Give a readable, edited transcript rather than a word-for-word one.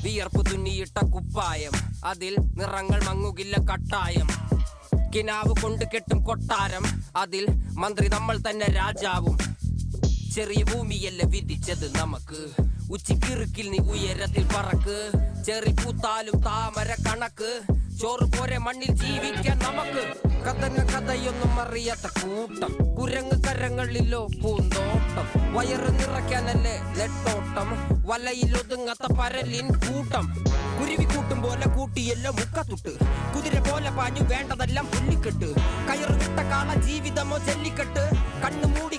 വിയർപ്പ് തുന്നിയിട്ട കുപ്പായം, അതിൽ നിറങ്ങൾ മങ്ങുകില്ല കട്ടായം. കിനാവ് കൊണ്ട് കെട്ടും കൊട്ടാരം, അതിൽ മന്ത്രി നമ്മൾ തന്നെ രാജാവും. ചെറിയ ഭൂമിയല്ല വിധിച്ചത് നമുക്ക്, ഉച്ചിക്കിറുക്കിൽ നീ ഉയരത്തിൽ പറക്ക്. ചെറി പൂത്താലും താമര കണക്ക്, ചോറ് പോരെ മണ്ണിൽ ജീവിക്കാൻ നമുക്ക്. കഥന കഥയൊന്നും അറിയാത്ത കൂട്ടം, കുരങ്ങ് കരങ്ങളിലോ പൂന്തോട്ടം. വയറ് നിറയ്ക്കാനല്ലേ നെട്ടോട്ടം, വലയിൽ ഒതുങ്ങാത്ത പരലിൻ കൂട്ടം. കുരുവി കൂട്ടും പോലെ കൂട്ടിയല്ലോ മുക്കത്തുട്ട്, കുതിര പോലെ പാഞ്ഞു വേണ്ടതെല്ലാം പുല്ലിക്കെട്ട്. കയറ് വിട്ട കാള ജീവിതമോ ജല്ലിക്കെട്ട്, കണ്ണു മൂടി